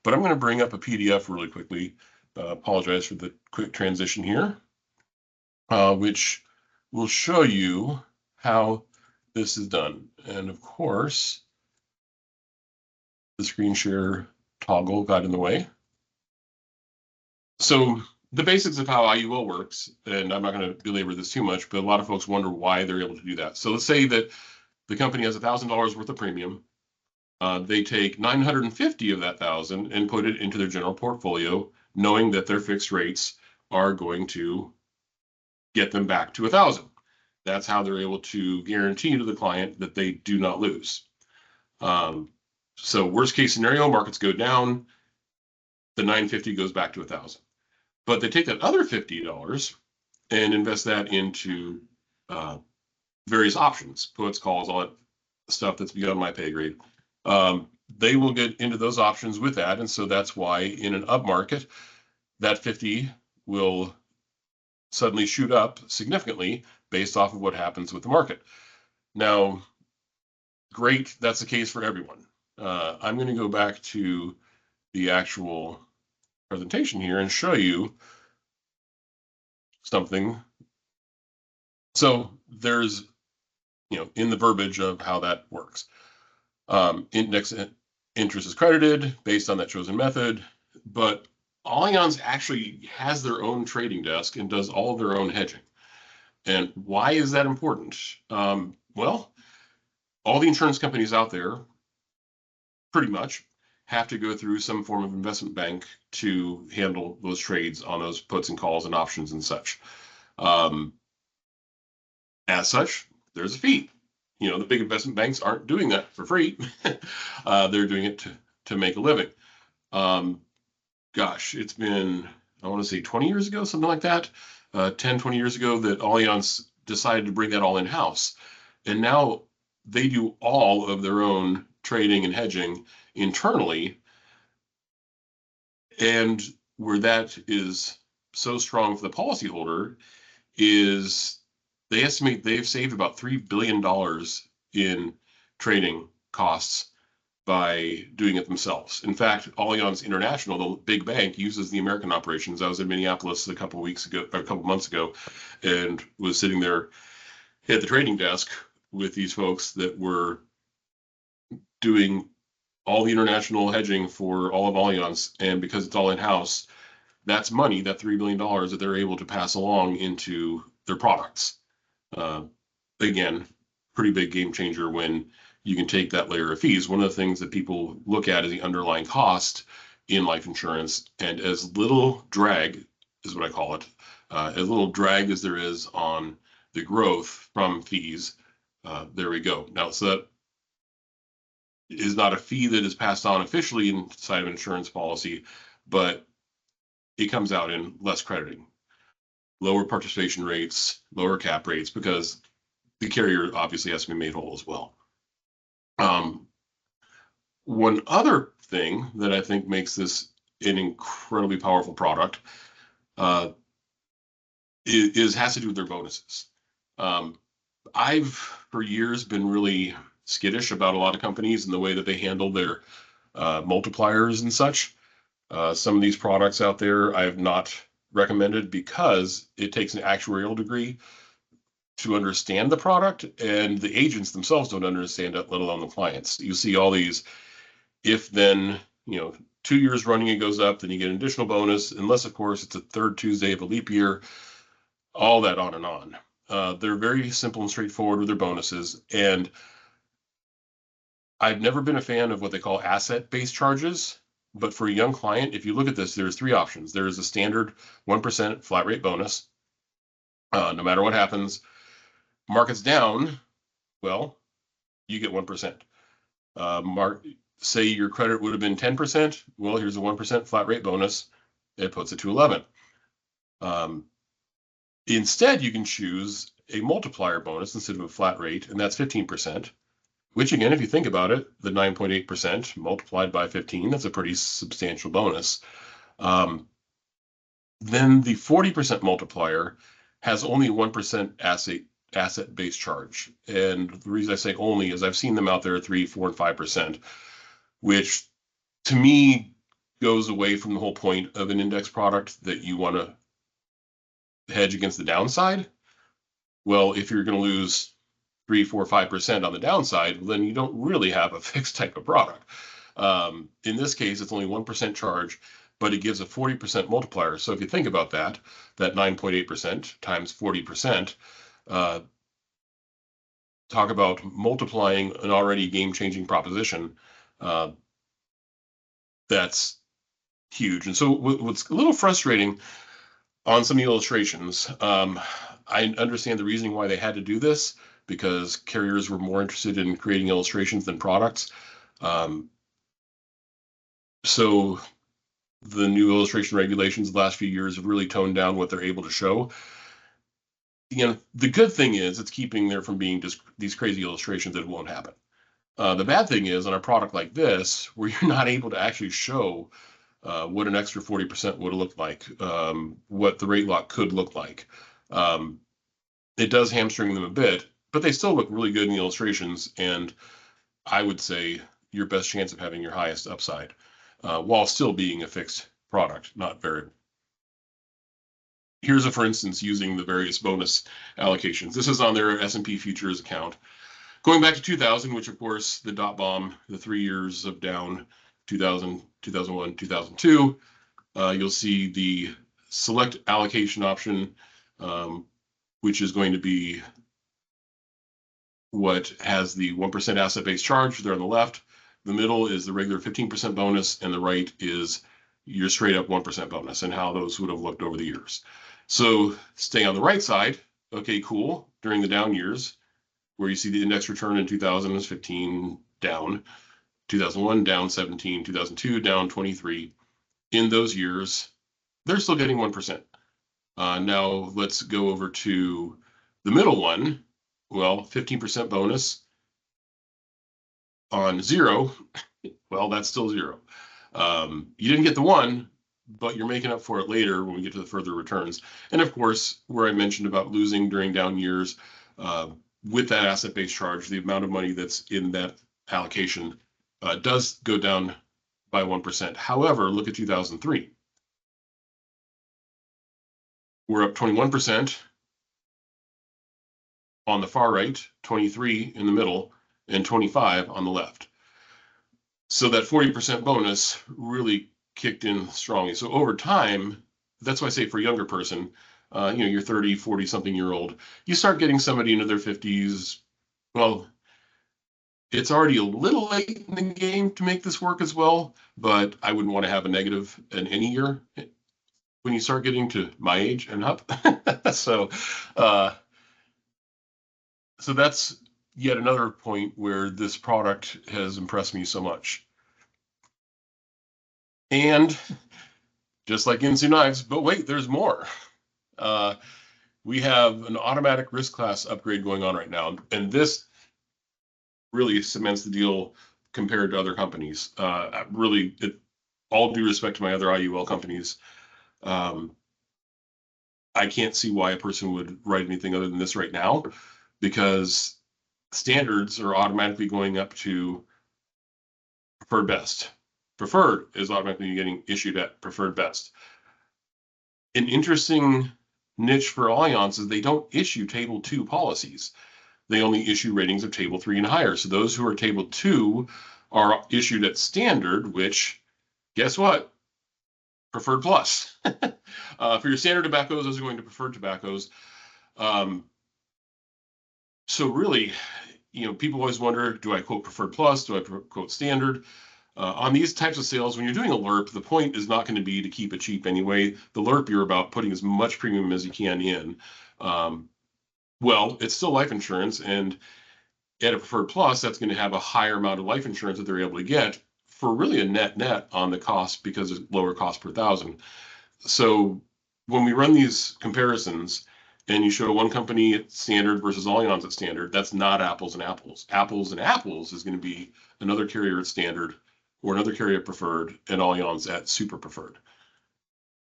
But I'm going to bring up a PDF really quickly. Apologize for the quick transition here, which will show you how this is done. And of course, the screen share toggle got in the way. So the basics of how IUL works, and I'm not going to belabor this too much, but a lot of folks wonder why they're able to do that. So let's say that the company has $1,000 worth of premium. They take 950 of that 1,000 and put it into their general portfolio, knowing that their fixed rates are going to get them back to 1,000. That's how they're able to guarantee to the client that they do not lose. So worst case scenario, markets go down, the 950 goes back to 1,000. But they take that other $50 and invest that into various options, puts, calls, all that stuff that's beyond my pay grade. They will get into those options with that. And so that's why in an up market, that 50 will suddenly shoot up significantly based off of what happens with the market. Now, great, that's the case for everyone. I'm going to go back to the actual presentation here and show you something. So there's, in the verbiage of how that works. Index interest is credited based on that chosen method, but Allianz actually has their own trading desk and does all of their own hedging. And why is that important? Well, all the insurance companies out there pretty much have to go through some form of investment bank to handle those trades on those puts and calls and options and such. As such, there's a fee. The big investment banks aren't doing that for free. They're doing it to make a living. Gosh, it's been, I want to say 20 years ago, something like that, 10, 20 years ago, that Allianz decided to bring that all in-house. And now they do all of their own trading and hedging internally. And where that is so strong for the policyholder is they estimate they've saved about $3 billion in trading costs by doing it themselves. In fact, Allianz International, the big bank, uses the American operations. I was in Minneapolis a couple months ago, and was sitting there at the trading desk with these folks that were doing all the international hedging for all of Allianz. And because it's all in-house, that's money, that $3 billion that they're able to pass along into their products. Again, pretty big game changer when you can take that layer of fees. One of the things that people look at is the underlying cost in life insurance, and as little drag is what I call it, as little drag as there is on the growth from fees, there we go. Now, so that is not a fee that is passed on officially inside of an insurance policy, but it comes out in less crediting, lower participation rates, lower cap rates, because the carrier obviously has to be made whole as well. One other thing that I think makes this an incredibly powerful product has to do with their bonuses. I've for years been really skittish about a lot of companies and the way that they handle their multipliers and such. Some of these products out there I have not recommended because it takes an actuarial degree to understand the product, and the agents themselves don't understand it, let alone the clients. You see all these if then, 2 years running it goes up, then you get an additional bonus, unless of course it's a third Tuesday of a leap year, all that on and on. They're very simple and straightforward with their bonuses. And I've never been a fan of what they call asset-based charges. But for a young client, if you look at this, there's 3 options. There is a standard 1% flat rate bonus. No matter what happens, market's down, well, you get 1%. Say your credit would have been 10%. Well, here's a 1% flat rate bonus. It puts it to 11. Instead, you can choose a multiplier bonus instead of a flat rate, and that's 15%. Which again, if you think about it, the 9.8% multiplied by 15, that's a pretty substantial bonus. Then the 40% multiplier has only 1% asset-based charge. And the reason I say only is I've seen them out there at 3%, 4%, and 5%, which to me goes away from the whole point of an index product that you want to hedge against the downside. Well, if you're going to lose 3, 4, 5% on the downside, then you don't really have a fixed type of product. In this case, it's only 1% charge, but it gives a 40% multiplier. So if you think about that 9.8% times 40%, talk about multiplying an already game-changing proposition. That's huge. And so what's a little frustrating on some of the illustrations, I understand the reasoning why they had to do this, because carriers were more interested in creating illustrations than products. So the new illustration regulations the last few years have really toned down what they're able to show. The good thing is it's keeping there from being just these crazy illustrations that won't happen. The bad thing is on a product like this, where you're not able to actually show what an extra 40% would have looked like, what the rate lock could look like. It does hamstring them a bit, but they still look really good in the illustrations, and I would say your best chance of having your highest upside, while still being a fixed product, not variable. Here's a for instance using the various bonus allocations. This is on their S&P futures account. Going back to 2000, which of course the dot bomb, the 3 years of down, 2000, 2001, 2002, you'll see the select allocation option, which is going to be what has the 1% asset-based charge there on the left. The middle is the regular 15% bonus, and the right is your straight up 1% bonus, and how those would have looked over the years. So stay on the right side. Okay, cool. During the down years, where you see the index return in 2000 is 15 down, 2001 down 17, 2002 down 23. In those years, they're still getting 1%. Now let's go over to the middle one. Well, 15% bonus on 0. Well, that's still 0. You didn't get the 1, but you're making up for it later when we get to the further returns. And of course, where I mentioned about losing during down years, with that asset-based charge, the amount of money that's in that allocation does go down by 1%. However, look at 2003. We're up 21% on the far right, 23 in the middle, and 25 on the left. So that 40% bonus really kicked in strongly. So over time, that's why I say for a younger person, you're 30, 40 something year old, you start getting somebody into their 50s. Well, it's already a little late in the game to make this work as well, but I wouldn't want to have a negative in any year when you start getting to my age and up. So that's yet another point where this product has impressed me so much. And just like Ginsu knives, but wait, there's more. We have an automatic risk class upgrade going on right now, and this really cements the deal compared to other companies. Really, all due respect to my other IUL companies, I can't see why a person would write anything other than this right now, because standards are automatically going up to preferred best. Preferred is automatically getting issued at preferred best. An interesting niche for Allianz is they don't issue table 2 policies. They only issue ratings of table 3 and higher. So those who are table 2 are issued at standard, which, guess what? Preferred plus. For your standard tobaccos, those are going to preferred tobaccos. So really, people always wonder, do I quote preferred plus? Do I quote standard? On these types of sales, when you're doing a LERP, the point is not going to be to keep it cheap anyway. The LERP, you're about putting as much premium as you can in. Well, it's still life insurance, and at a preferred plus, that's going to have a higher amount of life insurance that they're able to get for really a net on the cost, because it's lower cost per thousand. So when we run these comparisons and you show one company at standard versus Allianz at standard, that's not apples and apples. Apples and apples is going to be another carrier at standard or another carrier at preferred and Allianz at super preferred.